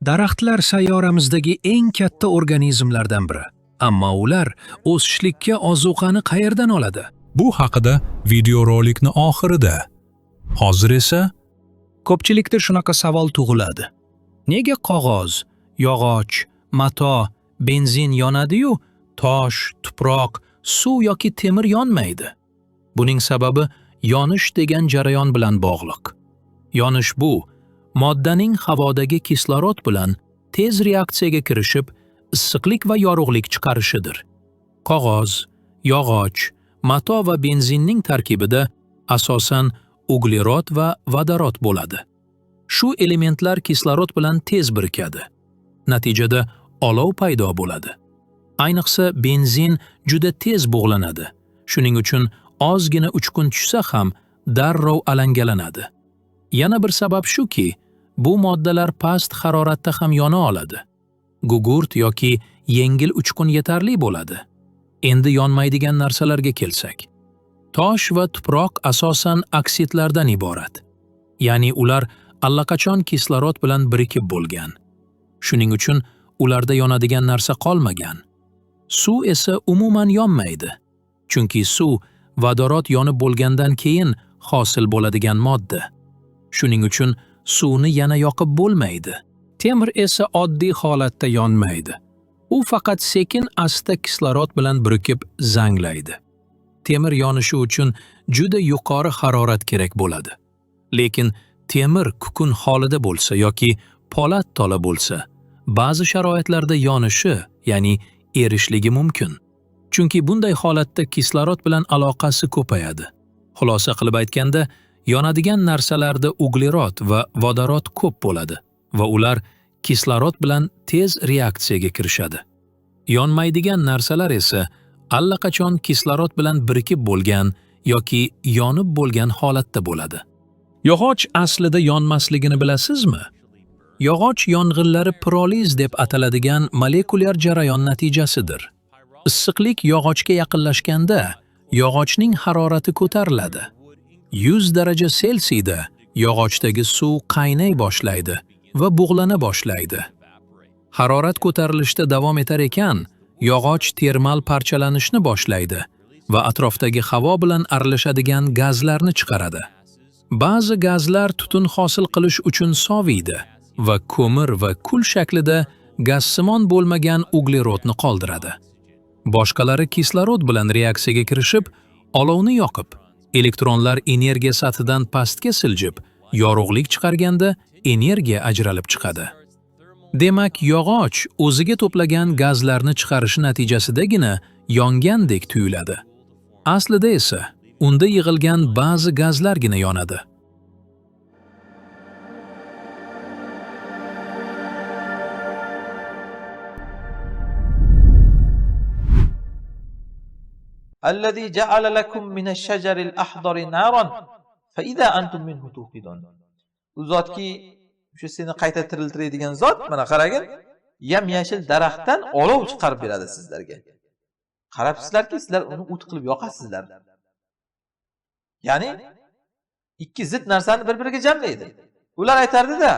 Daraxtlar sayyoramizdagi eng katta organizmlardan biri. Ammo ular o'sishlikka ozuqani qayerdan oladi? Bu haqida videorolikni oxirida. Hozir esa Ko'pchilikda shunaqa savol tug'iladi. Nega qog'oz, yog'och, mato, benzin yonadi-yu, tosh, tuproq, suv yoki temir yonmaydi? Buning sababi yonish degan jarayon bilan bog'liq. Yonish bu moddaning havodagi kislorod bilan tez reaksiyaga kirishib, issiqlik va yorug'lik chiqarishidir. Qog'oz, yog'och, mato va benzinning tarkibida asosan uglerod va vodorod bo'ladi. Shu elementlar kislorod bilan tez birikadi. Natijada olov paydo bo'ladi. Ayniqsa benzin juda tez bug'lanadi. Shuning uchun ozgina uchqun tushsa ham darrov alangalanadi. Yana bir sabab shuki, bu moddalar past haroratda ham yona oladi. Gugurt yoki yengil uchqun yetarli bo'ladi. Endi yonmaydigan narsalarga kelsak. Tosh va tuproq asosan oksidlardan iborat. Ya'ni ular allaqachon kislorod bilan birikib bo'lgan. Shuning uchun ularda yonadigan narsa qolmagan. Suv esa umuman yonmaydi. Chunki suv vodorod yonib bo'lgandan keyin hosil bo'ladigan modda. Shuning uchun suvni yana yoqib bo'lmaydi. Temir esa oddiy holatda yonmaydi. U faqat sekin asta kislorod bilan birikib zanglaydi. Temir yonishi uchun juda yuqori harorat kerak bo'ladi. Lekin temir kukun holida bo'lsa yoki po'lat tola bo'lsa, ba'zi sharoitlarda yonishi, ya'ni erishligi mumkin. Chunki bunday holatda kislorod bilan aloqasi ko'payadi. Xulosa qilib aytganda, yonadigan narsalarda uglerod va vodorod ko'p bo'ladi va ular kislorod bilan tez reaksiyaga kirishadi. Yonmaydigan narsalar esa allaqachon kislorod bilan birikib bo'lgan yoki yonib bo'lgan holatda bo'ladi. Yog'och aslida yonmasligini bilasizmi? Yog'och yong'inlari piroliz deb ataladigan molekulyar jarayon natijasidir. Issiqlik yog'ochga yaqinlashganda yog'ochning harorati ko'tariladi. 100 daraja Selsiyda yog'ochdagi suv qaynay boshlaydi va bug'lana boshlaydi. Harorat ko'tarilishda davom etar ekan, yog'och termal parchalanishni boshlaydi va atrofdagi havo bilan aralashadigan gazlarni chiqaradi. Ba'zi gazlar tutun hosil qilish uchun soviydi va ko'mir va kul shaklida gazsimon bo'lmagan uglerodni qoldiradi. Boshqalari kislorod bilan reaksiyaga kirishib, olovni yoqib, elektronlar energiya sathidan pastga siljib, yorug'lik chiqarganda energiya ajralib chiqadi. Demak, yog'och o'ziga to'plagan gazlarni chiqarishi natijasidagina yongandek tuyuladi. Aslida esa unda yig'ilgan ba'zi gazlargina yonadi. الذي جعل لكم من الشجر الأخضر نارا فإذا أنتم منه توقدون. U zotki shu seni qayta tiriltiradigan zot, mana qaragin, yam-yashil daraxtdan olov chiqarib beradi sizlarga. Qarabsizlarki, sizlar uni o't qilib yoqasizlar. Ya'ni ikki zid narsani bir-biriga jamlaydi. Ular aytardida,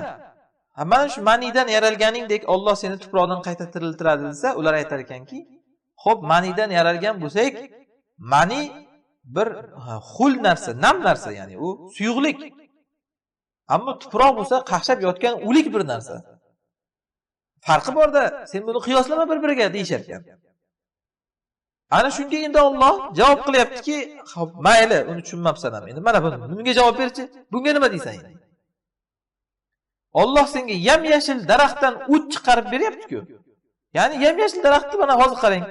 mana shu manidan yaralganingdek Alloh seni tuproqdan qayta tiriltiradi desa, ular aytar ekanki, xo'p, manidan yaralgan bo'lsak, mani bir xul narsa, nam narsa, ya'ni u suyuqlik. Ammo tuproq bo'lsa qaqshab yotgan o'lik bir narsa. Farqi borda, sen buni qiyoslama bir-biriga deyishar ekan. Ana shunga endi Alloh javob qilyaptiki, "Xo'p, mayli, uni tushunmabsan ham. Endi mana bunga javob berchi? Bunga nima deysan endi?" Alloh senga yam-yashil daraxtdan o't chiqarib beryapti-ku. Ya'ni yam-yashil daraxtni mana hozir qarang.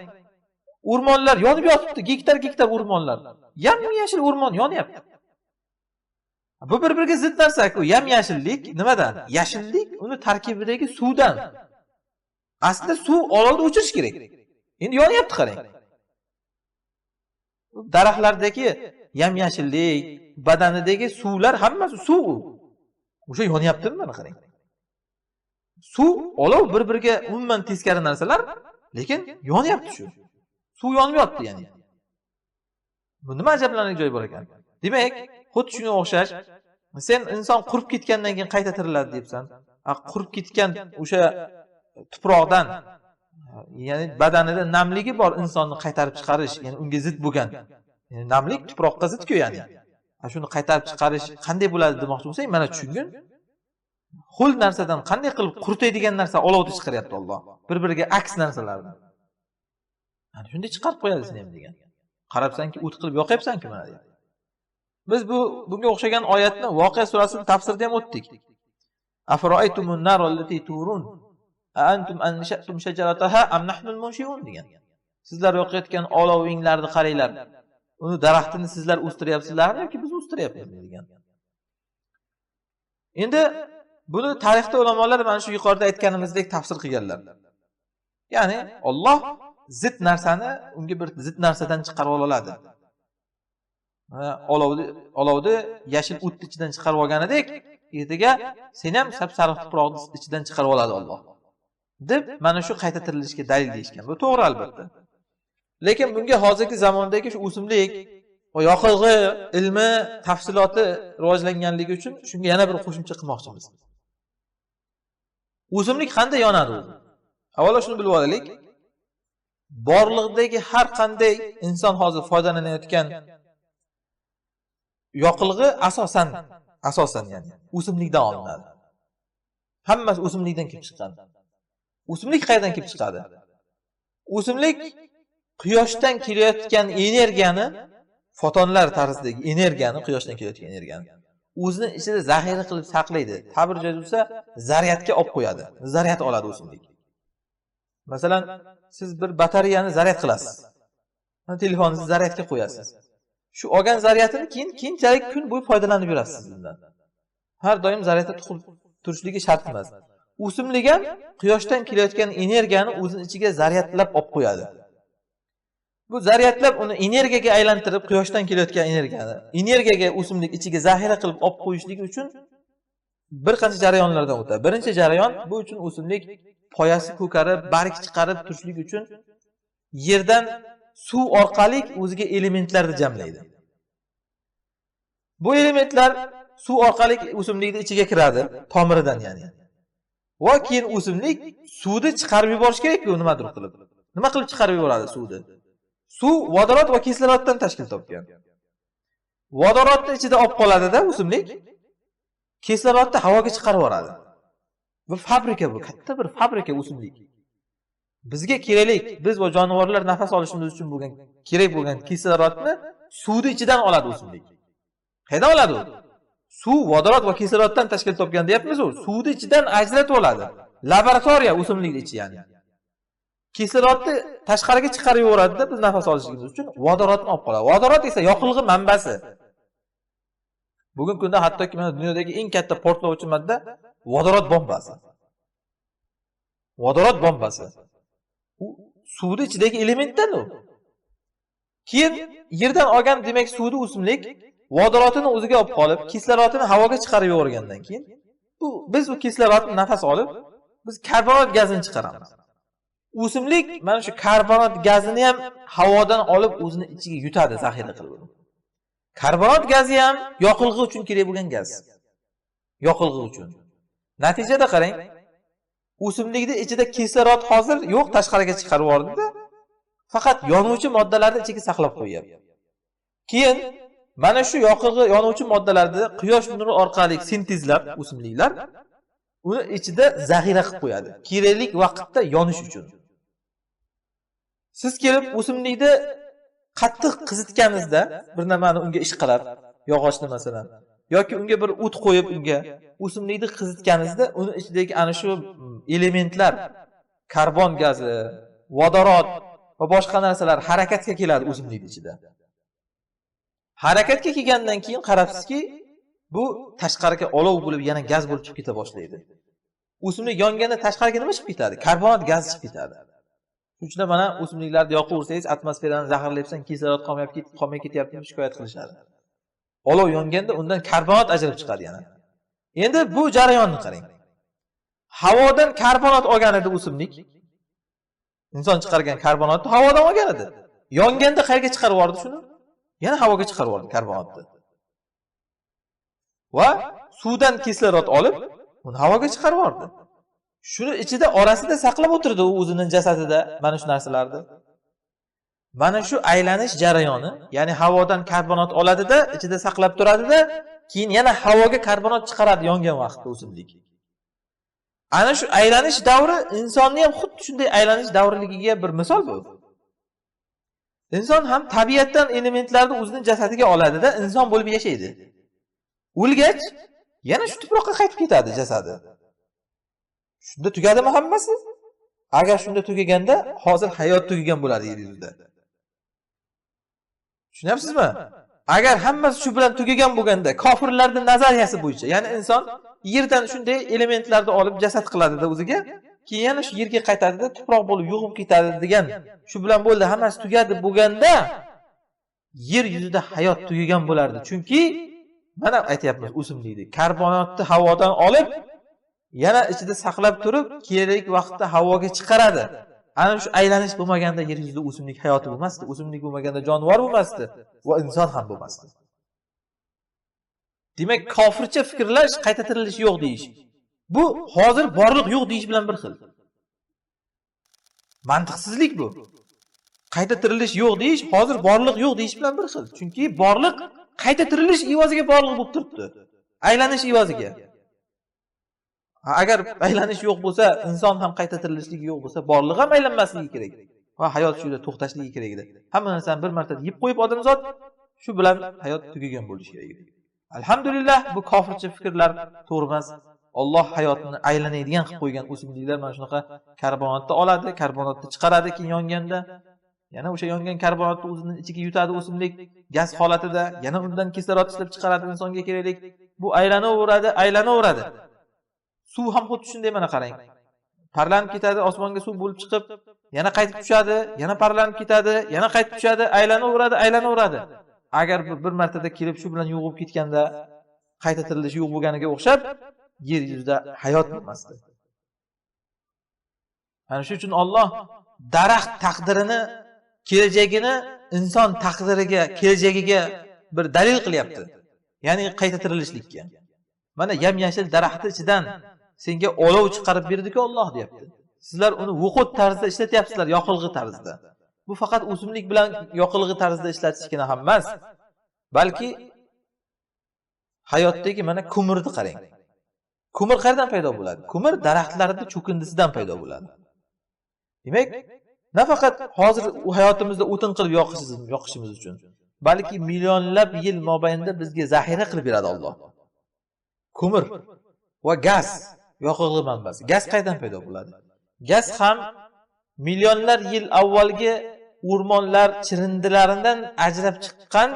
O'rmonlar yonib yotibdi, gektar o'rmonlar. Yam-yashil o'rmon yonyapti. Bu bir-biriga zid narsa-ku. Yam-yashillik nimadan? Yashillik uni tarkibidagi suvdan. Aslida suv olovni o'chirish kerak. Endi yonyapti qarang. Daraxtlardagi yam-yashillik, badanidagi suvlar hammasi suv. O'sha yonyaptimi mana qarang. Suv, olov bir-biriga umuman teskari narsalar, lekin yonyapti shu. Suv yonib yotdi ya'ni. Bu nima ajablanarli joy bor ekan. Demak, xuddi shunga o'xshash, sen inson qurib ketgandan keyin qayta tiriladi debsan. qurib ketgan o'sha tuproqdan, ya'ni badanida namligi bor insonni qaytarib chiqarish, ya'ni unga zid bo'lgan. Ya'ni namlik tuproqqa zid-ku, ya'ni. Shuni qaytarib chiqarish qanday bo'ladi demoqchi bo'lsang, mana tushungin. Ho'l narsadan qanday qilib quritadigan narsa olovni chiqaryapti Alloh. Bir-biriga aks narsalarni. Mana shunday chiqarib qo'yadi seni ham degan. Qarabsanki, o't qilib yoqyapsan-ku mana degan. Biz bunga o'xshagan oyatni Voqea surasining tafsirida ham o'tdik. Afaroaytumun naro allati turun a antum anshatum shajarataha am nahnul munshiun degan. Sizlar yoqayotgan olovinglarni qaranglar. Uni daraxtini sizlar o'stiryapsizlarmi yoki biz o'stiryapmiz degan. Endi buni tarixda ulamolar mana shu yuqorida aytganimizdek tafsir qilganlar. Ya'ni Alloh zid narsani unga bir zid narsadan chiqarib oladi. Olovni yashil o'tni ichidan chiqarib olganidek, ertaga seni ham sap-sariq tuproqni ichidan chiqarib oladi Alloh. Deb mana shu qayta tirilishga dalil deyishgan. Bu to'g'ri albatta. Lekin bunga hozirgi zamondagi shu o'simlik va yoqilg'i ilmi tafsiloti rivojlanganligi uchun shunga yana bir qo'shimcha qilmoqchimiz. O'simlik qanday yonadi o'zi? Avvalo shuni bilib olaylik. Borliqdagi har qanday inson hozir foydalanayotgan yoqilg'i asosan ya'ni o'simlikdan olinadi. Hammasi o'simlikdan kelib chiqqan. O'simlik qayerdan kelib chiqadi? O'simlik quyoshdan kelayotgan energiyani, fotonlar tarzidagi energiyani, quyoshdan kelayotgan energiyani o'zini ichida zaxira qilib saqlaydi. Ta'bir joiz bo'lsa, zaryadga olib qo'yadi. Zaryad oladi o'simlik. Masalan, siz bir batareyani zaryad qilasiz. Telefoningizni zaryadga qo'yasiz. Shu olgan zaryadini keyinchalik kun bo'yi foydalanib yurasiz bundan. Har doim zaryadda turishligi shart emas. O'simlik ham quyoshdan kelayotgan energiyani o'zining ichiga zaryadlab olib qo'yadi. Bu zaryadlab uni energiyaga aylantirib, quyoshdan kelayotgan energiyaga o'simlik ichiga zaxira qilib olib qo'yishligi uchun bir qancha jarayonlardan o'tadi. Birinchi jarayon, bu uchun o'simlik poyasi ko'karib, barg chiqarib turishlik uchun yerdan suv orqali o'ziga elementlarni jamlaydi. Bu elementlar suv orqali o'simlikning ichiga kiradi, tomiridan ya'ni. Va keyin o'simlik suvni chiqarib yuborish kerak-ku nimadir qilib. Nima qilib chiqarib yuboradi suvni? Suv vodorod va kisloroddan tashkil topgan. Vodorodni ichida olib qoladi-da o'simlik, kislorodni havoga chiqarib yuboradi. Bu fabrika, bu katta bir fabrika o'simlik. Bizga keraklik, biz va jonivorlar nafas olishimiz uchun kerak bo'lgan kislorodni suvni ichidan oladi o'simlik. Qayerdan oladi u? Suv, vodorod va kisloroddan tashkil topgan deyapmiz u. Suvni ichidan ajratib oladi. Laboratoriya o'simlikning ichi ya'ni. Kislorodni tashqariga chiqarib yuboradi-da biz nafas olishimiz uchun vodorodni olib qoladi. Vodorod esa yoqilg'i manbasi. Bugungi kunda hattoki mana dunyodagi eng katta portlovchi modda vodorod bombasi. Vodorod bombasi. U suvning ichidagi elementdan u. Keyin yerdan olgan demak suvni o'simlik vodorodini o'ziga olib qolib, kislorodni havoga chiqarib yuborgandan keyin biz u kislorodni nafas olib, biz karbonat gazini chiqaramiz. O'simlik mana shu karbonat gazini ham havodan olib o'zini ichiga yutadi, zaxira qilib. Karbonat gazi ham yoqilg'i uchun kerak bo'lgan gaz. Yoqilg'i uchun. Natijada qarang, o'simlikning ichida kislorod hozir yo'q, tashqariga chiqarib yubordi-da, faqat yonuvchi moddalarni ichiga saqlab qo'yapti. Keyin mana shu yoqilg'i yonuvchi moddalarni quyosh nuri orqali sintezlab o'simliklar uni ichida zaxira qilib qo'yadi. Kerakli vaqtda yonish uchun. Siz kelib o'simlikni qattiq qizitganingizda bir nimani unga ishqalab, yog'ochni masalan, yoki unga bir o't qo'yib unga o'simlikni qizitganingizda uni ichidagi ana shu elementlar, karbon gazi, vodorod va boshqa narsalar harakatga keladi o'simlik ichida. Harakatga kelgandan keyin qarabsizki, bu tashqariga olov bo'lib yana gaz bo'lib chiqib keta boshlaydi. O'simlik yonganda tashqariga nima chiqib ketadi? Karbonat gazi chiqib ketadi. Shuning uchun mana o'simliklarni yoqib ursangiz, atmosferani zaharlayapsan, kislorod qolmay ketyapti deb shikoyat qilishadi. Olov yonganda undan karbonat ajralib chiqadi yana. Endi bu jarayonni qarang. Havodan karbonat olgan edi o'simlik. Inson chiqargan karbonatni havodan olgan edi. Yonganda qayerga chiqarib yubordi shuni? Yana havoga chiqarib yubordi karbonatni. Va suvdan kislorod olib, uni havoga chiqarib yubordi. Shuni ichida orasida saqlab o'tirdi u o'zining jasadida mana shu narsalarni. Mana shu aylanish jarayoni, ya'ni havodan karbonat oladida, ichida saqlab turadida, keyin yana havoga karbonat chiqaradi yongan vaqtda o'simlik. Ana shu aylanish davri insonni ham xuddi shunday aylanish davrligiga bir misol bu. Inson ham tabiatdan elementlarni o'zining jasadiga oladida, inson bo'lib yashaydi. O'lgach, yana shu tuproqqa qaytib ketadi jasadi. Shunda tugadimi hammasi? Agar shunda tugaganda, hozir hayot tugagan bo'ladi yer yuzida. Tushunyapsizmi? Agar hammasi shu bilan tugagan bo'lganda, kofirlarning nazariyasi bo'yicha, ya'ni inson yerdan shunday elementlarni olib jasad qiladida o'ziga, keyin yana shu yerga qaytadida, tuproq bo'lib yo'qib ketadi degan, shu bilan bo'ldi, hammasi tugadi bo'lganda, yer yuzida hayot tugagan bo'lardi. Chunki mana aytayapmiz, o'simlikni karbonatni havodan olib, yana ichida saqlab turib, kerak vaqtda havoga chiqaradi. Ana shu aylanish bo'lmaganda yer yuzida o'simlik hayoti bo'lmasdi, o'simlik bo'lmaganda jonivor bo'lmasdi va inson ham bo'lmasdi. Demak, kofircha fikrlash, qayta tirilish yo'q deyish. Bu hozir borliq yo'q deyish bilan bir xil. Mantiqsizlik bu. Qayta tirilish yo'q deyish, hozir borliq yo'q deyish bilan bir xil. Chunki borliq qayta tirilish evaziga borliq bo'lib turibdi. Aylanish evaziga. Agar aylanish yo'q bo'lsa, inson ham qayta tirilishligi yo'q bo'lsa, borliq ham aylanmasligi kerak. Va hayot shunda to'xtashligi kerak edi. Hamma narsani bir marta yeb qo'yib odamzod shu bilan hayot tugagan bo'lishi kerak edi. Alhamdulillah, bu kofircha fikrlar to'g'ri emas. Alloh hayotni aylanadigan qilib qo'ygan o'simliklar mana shunaqa karbonatni oladi, karbonatni chiqaradi keyin yonganda. Yana o'sha yongan karbonatni o'zining ichiga yutadi o'simlik gaz holatida, yana undan kislorod ishlab chiqaradi insonga keraklik. Bu aylanaveradi. Suv ham xuddi shunday mana qarang. Parlanib ketadi, osmonga suv bo'lib chiqib, yana qaytib tushadi, yana parlanib ketadi, yana qaytib tushadi, aylanaveradi. Agar bir martada kelib shu bilan yo'g'ib ketganda, qayta tirilish yo'q bo'lganiga o'xshab, yer yuzida hayot bo'lmasdi. Ana shu uchun Alloh daraxt taqdirini, kelajagini inson taqdiriga, kelajagiga bir dalil qilyapti. Ya'ni qayta tirilishlikka. Mana yam-yashil daraxtni ichidan senga olov chiqarib berdi-ku Alloh deyapti. Sizlar uni vaqut tarzida ishlatyapsizlar, yoqilg'i tarzida. Bu faqat o'simlik bilan yoqilg'i tarzida ishlatishgina ham emas, balki hayotdagi mana ko'mirni qarang. Ko'mir qayerdan paydo bo'ladi? Ko'mir daraxtlarning cho'kindisidan paydo bo'ladi. Demak, nafaqat hozir hayotimizda o'tin qilib yoqishimiz uchun, balki millionlab yil mobaynida bizga zaxira qilib beradi Alloh. Ko'mir va gaz yoqilg'i manbasi. Gaz qayerdan paydo bo'ladi? Gaz ham millionlar yil avvalgi o'rmonlar chirindilaridan ajrab chiqqan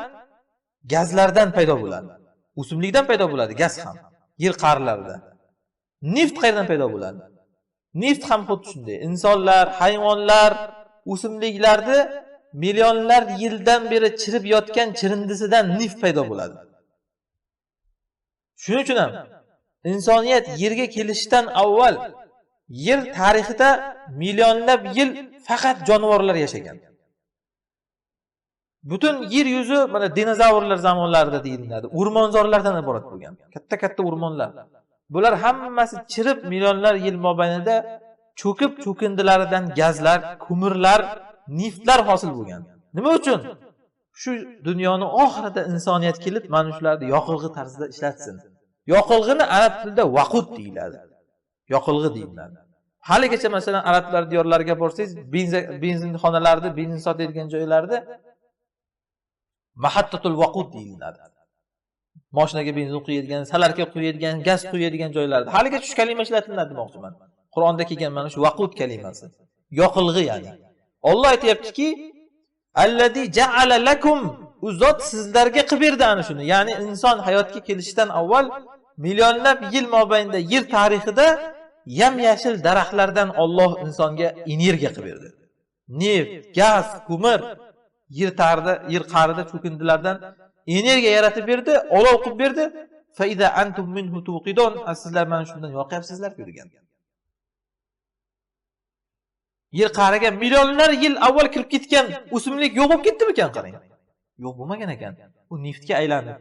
gazlardan paydo bo'ladi. O'simlikdan paydo bo'ladi gaz ham. Yer qa'rlarida. Neft qayerdan paydo bo'ladi? Neft ham xuddi shunday. Insonlar, hayvonlar, o'simliklarni millionlar yildan beri chirib yotgan chirindisidan neft paydo bo'ladi. Shuning uchun ham insoniyat yerga kelishidan avval yer tarixida millionlab yil faqat jonivorlar yashagan. Butun yer yuzi mana dinozavrlar zamonlarida deyiladi. O'rmonzorlardan iborat bo'lgan. Katta-katta o'rmonlar. Bular hammasi chirib millionlar yil mobaynida cho'kib cho'kindilaridan gazlar, ko'mirlar, neftlar hosil bo'lgan. Nima uchun? Shu dunyoni oxirida insoniyat kelib mana shularni yoqilg'i tarzida ishlatsin. Yoqilg'ini arab tilida vaqut deyiladi. Yoqilg'i deyiladi. Haligacha masalan arablar diyorlariga borsangiz, benzinxonalarda, benzin sotadigan joylarda mahattatul vaqut deyiladi. Mashinaga benzin quyadigan, salarga quyadigan, gaz quyadigan joylarda. Haligacha shu kalima ishlatiladi demoqchiman. Qur'onda kelgan mana shu vaqut kalimasi. Yoqilg'i ya'ni. Alloh aytayaptiki, allazi ja'ala lakum, u zot sizlarga qilib berdi ana shuni. Ya'ni inson hayotga kelishidan avval millionlab yil mobaynida yer tarixida yam-yashil daraxtlardan Alloh insonga energiya qilib berdi. Neft, gaz, ko'mir yer qa'rida cho'kindilardan energiya yaratib berdi, olov qilib berdi. Fa iza antum minhu tuqidun, sizlar mana shundan yoqyapsizlar-ku degan. Yer qa'riga millionlar yil avval kirib ketgan o'simlik yo'q bo'lib ketdimi ekan qarang. Yo'q bo'lmagan ekan. U neftga aylanib,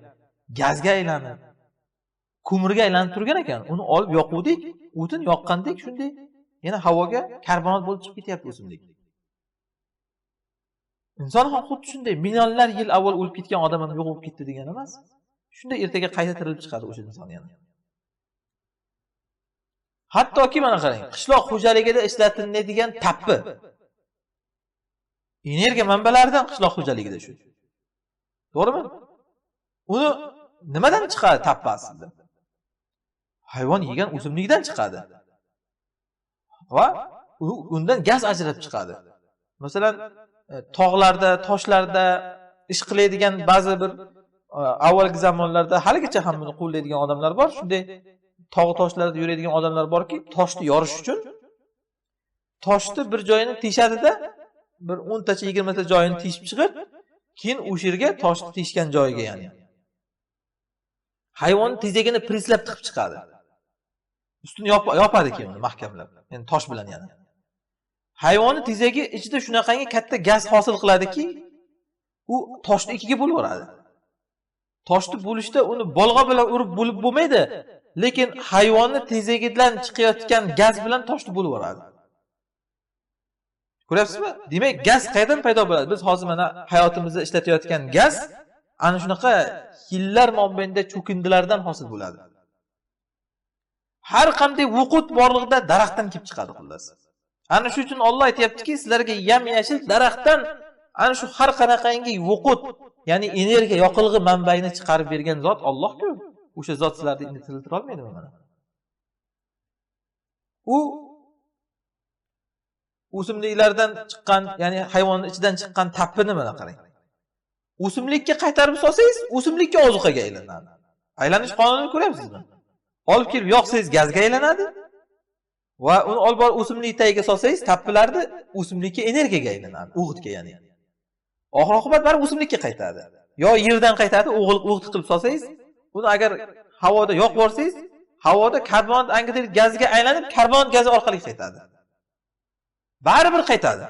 gazga aylanib, ko'mirga aylanib turgan ekan. Uni olib yoquvdik, o'tin yoqqandek shunday yana havoga karbonat bo'lib chiqib ketyapti o'simlik. Inson ham xuddi shunday millionlar yil avval o'lib ketgan odam ham yo'q bo'lib ketdi degan emas. Shunday ertaga qayta tirilib chiqadi o'sha inson yana. Hattoki mana qarang, qishloq xo'jaligida ishlatiladigan tappi. Energiya manbalaridan qishloq xo'jaligida shu. To'g'rimi? Uni nimadan chiqadi tappi aslida? Hayvon yegan o'simlikdan chiqadi. Va undan gaz ajrab chiqadi. Masalan, tog'larda, toshlarda ish qiladigan ba'zi bir avvalgi zamonlarda haligacha ham buni qo'llaydigan odamlar bor. Shunday tog' toshlarda yuradigan odamlar borki, toshni yorish uchun toshni bir joyini teshadida, bir 10 tacha 20 ta joyini teshib chiqib, keyin o'sha yerga toshni teshgan joyiga ya'ni hayvonning tezagini preslab tiqib chiqadi. Ustini yopadi keyin uni mahkamlab. Ya'ni tosh bilan yana. Hayvonning tezagi ichida shunaqangi katta gaz hosil qiladiki, u toshni ikkiga bo'lib yuboradi. Toshni bo'lishda uni bolg'a bilan urib bo'lib bo'lmaydi, lekin hayvonning tezagidan chiqayotgan gaz bilan toshni bo'lib yuboradi. Ko'ryapsizmi? Demak, gaz qayerdan paydo bo'ladi? Biz hozir mana hayotimizda ishlatayotgan gaz ana shunaqa yillar mobaynida cho'kindilardan hosil bo'ladi. Har qanday vaqut borlig'ida daraxtdan kelib chiqadi xullas. Ana shu uchun Alloh aytayaptiki, sizlarga yam-yashil daraxtdan ana shu har qanaqangi vaqut, ya'ni energiya, yoqilg'i manbaini chiqarib bergan zot Allohku. O'sha zot sizlarni tiriltira olmaydimi mana? U o'simliklardan chiqqan, ya'ni hayvonning ichidan chiqqan tappini mana qarang. O'simlikka qaytarib solsangiz, o'simlikka ozuqaga aylanadi. Aylanish qonunini ko'ryapsizmi? Olib kelib yoqsangiz gazga aylanadi va uni olib borib o'simlik tagiga solsangiz, tappilarni o'simlikka energiyaga aylanadi, o'g'itga ya'ni. Oxir-oqibat baribir o'simlikka qaytadi. Yo yerdan qaytadi, o'g'it qilib solsangiz, uni agar havoda yoqib yuborsangiz, havoda karbonat angidrik gazga aylanib, karbonat gazi orqali qaytadi. Baribir qaytadi.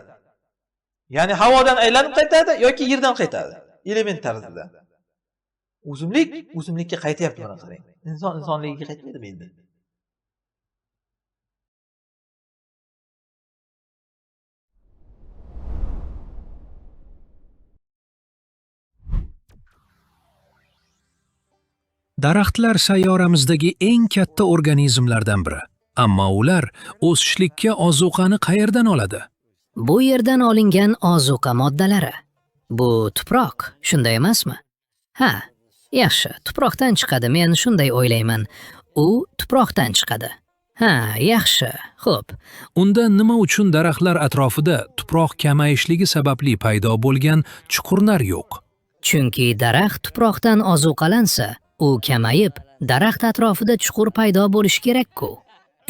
Ya'ni havodan aylanib qaytadi yoki yerdan qaytadi, element tarzida. O'simlikka qaytyapti mana qarang. Inson insonligiga qaytmaydi endi. Daraxtlar sayyoramizdagi eng katta organizmlardan biri. Ammo ular o'sishlikka ozuqani qayerdan oladi? Bu yerdan olingan ozuqa moddalari. Bu tuproq, shunday emasmi? Ha, yaxshi, tuproqdan chiqadi, men shunday o'ylayman. U tuproqdan chiqadi. Ha, yaxshi, xo'p. Unda nima uchun daraxtlar atrofida tuproq kamayishligi sababli paydo bo'lgan chuqurlar yo'q? Chunki daraxt tuproqdan ozuqalansa, u kamayib, daraxt atrofida chuqur paydo bo'lishi kerak-ku.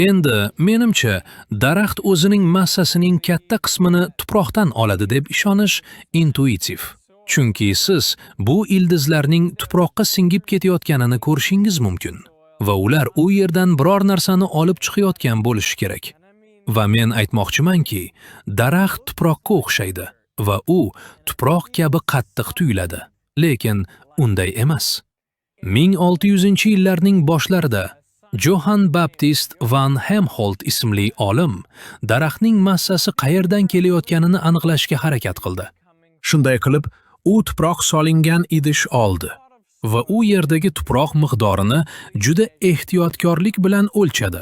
Endi, menimcha, daraxt o'zining massasining katta qismini tuproqdan oladi deb ishonish intuitiv. Chunki siz bu ildizlarning tuproqqa singib ketayotganini ko'rishingiz mumkin va ular u yerdan biror narsani olib chiqayotgan bo'lishi kerak. Va men aytmoqchimanki, daraxt tuproqqa o'xshaydi va u tuproq kabi qattiq tuyuladi, lekin unday emas. 1600-yillarning boshlarida Johann Baptist van Helmholtz ismli olim daraxtning massasi qayerdan kelayotganini aniqlashga harakat qildi. Shunday qilib, u tuproq solingan idish oldi va u yerdagi tuproq miqdorini juda ehtiyotkorlik bilan o'lchadi.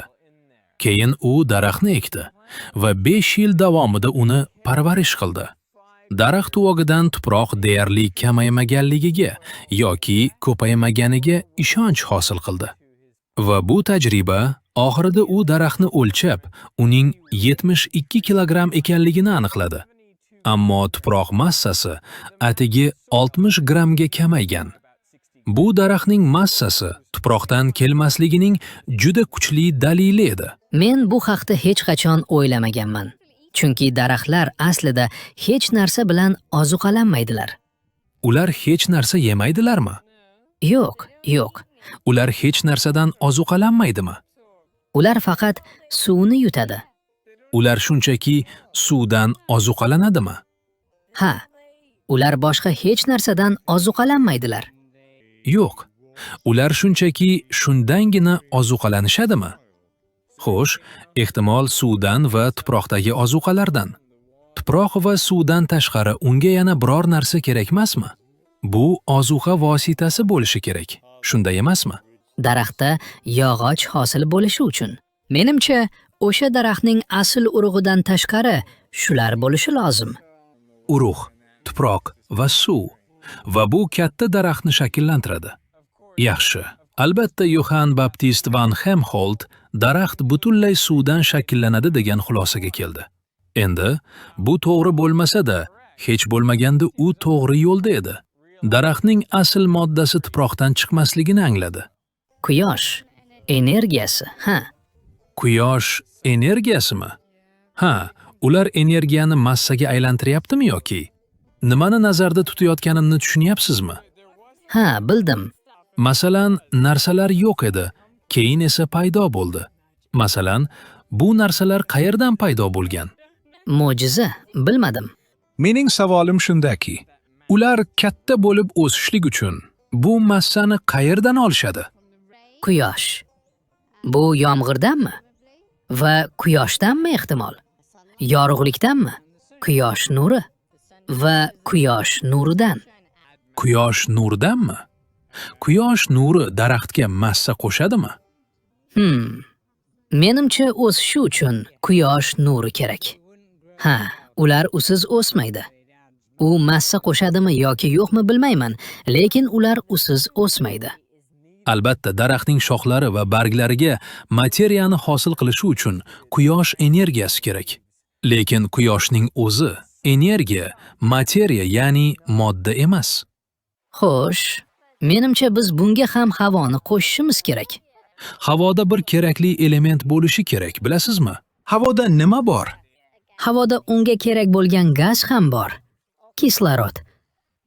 Keyin u daraxtni ekdi va 5 yil davomida uni parvarish qildi. Daraxt tuvogidan tuproq deyarli kamaymaganligiga yoki ko'paymaganiga ishonch hosil qildi. Va bu tajriba oxirida u daraxtni o'lchab, uning 72 kilogramm ekanligini aniqladi. Ammo tuproq massasi atigi 60 grammga kamaygan. Bu daraxtning massasi tuproqdan kelmasligining juda kuchli dalili edi. Men bu haqda hech qachon o'ylamaganman. Chunki daraxtlar aslida hech narsa bilan ozuqalanmaydilar. Ular hech narsa yemaydilarmi? Yo'q, yo'q. Ular hech narsadan ozuqalanmaydimi? Ular faqat suvni yutadi. Ular shunchaki suvdan ozuqalanadimi? Ha, ular boshqa hech narsadan ozuqalanmaydilar. Yo'q, Ular shunchaki shundangina ozuqalanishadimi? Xo'sh, ehtimol suvdan va tuproqdagi ozuqalardan. Tuproq va suvdan tashqari unga yana biror narsa kerak emasmi? Bu ozuqa vositasi bo'lishi kerak. Shunday emasmi? Daraxtda yog'och hosil bo'lishi uchun. Menimcha, o'sha daraxtning asl urug'idan tashqari shular bo'lishi lozim. Urug', tuproq va suv. Va bu katta daraxtni shakllantiradi. Yaxshi. Albatta Yohann Baptist van Helmholtz daraxt butunlay suvdan shakllanadi degan xulosaga keldi. Endi bu to'g'ri bo'lmasa-da, hech bo'lmaganda u to'g'ri yo'lda edi. Daraxtning asl moddasi tuproqdan chiqmasligini angladi. Quyosh energiyasi, ha. Quyosh energiyasimi? Ha, ular energiyani massaga aylantiryaptimi yoki? Nimani nazarda tutayotganimni tushunyapsizmi? Ha, bildim. Masalan, narsalar yo'q edi, keyin esa paydo bo'ldi. Masalan, bu narsalar qayerdan paydo bo'lgan? Mo'jiza, bilmadim. Mening savolim shundaki, ular katta bo'lib o'sishlik uchun bu massani qayerdan olishadi? Quyosh. Bu yomg'irdanmi? Va quyoshdanmi ehtimol? Yorug'likdanmi? Quyosh nuri va quyosh nuridan. Quyosh nuridanmi? Quyosh nuri daraxtga massa qo'shadimi? Menimcha o'sishi uchun quyosh nuri kerak. Ha, ular usiz o'smaydi. U massa qo'shadimi yoki yo'qmi bilmayman, lekin ular usiz o'smaydi. Albatta, daraxtning shoxlari va barglariga materiyani hosil qilishi uchun quyosh energiyasi kerak. Lekin quyoshning o'zi energiya, materiya, ya'ni modda emas. Xo'sh, menimcha biz bunga ham havoni qo'shishimiz kerak. Havoda bir kerakli element bo'lishi kerak, bilasizmi? Havoda nima bor? Havoda unga kerak bo'lgan gaz ham bor. Kislorod.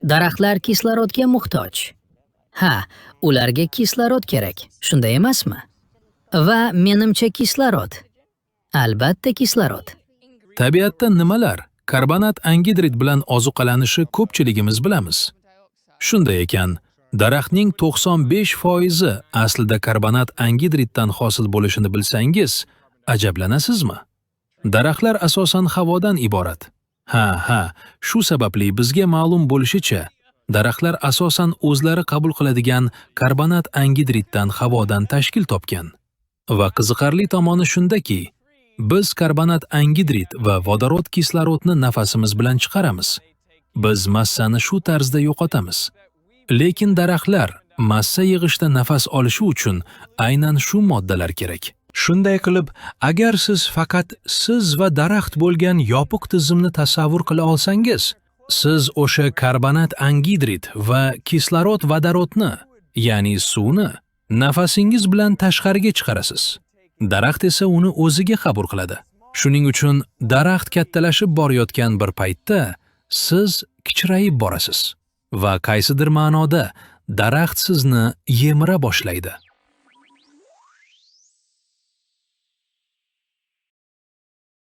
Daraxtlar kislorodga muhtoj. Ha, ularga kislorod kerak, shunday emasmi? Va menimcha kislorod. Albatta kislorod. Tabiatda nimalar karbonat angidrid bilan ozuqalanishi ko'pchiligimiz bilamiz. Shunday ekan, daraxtning 95% aslida karbonat angidriddan hosil bo'lishini bilsangiz, ajablanasizmi? Daraxtlar asosan havodan iborat. Ha, shu sababli bizga ma'lum bo'lishicha, daraxtlar asosan o'zlari qabul qiladigan karbonat angidriddan havodan tashkil topgan. Va qiziqarli tomoni shundaki, biz karbonat angidrid va vodorod kislorodni nafasimiz bilan chiqaramiz. Biz massani shu tarzda yo'qotamiz. Lekin daraxtlar massa yig'ishda nafas olishi uchun aynan shu moddalar kerak. Shunday qilib, agar siz faqat siz va daraxt bo'lgan yopiq tizimni tasavvur qila olsangiz, siz o'sha karbonat angidrid va kislorod vodorodni, ya'ni suvni nafasingiz bilan tashqariga chiqarasiz. Daraxt esa uni o'ziga qabul qiladi. Shuning uchun daraxt kattalashib borayotgan bir paytda siz kichrayib borasiz va qaysidir ma'noda daraxt sizni yemira boshlaydi.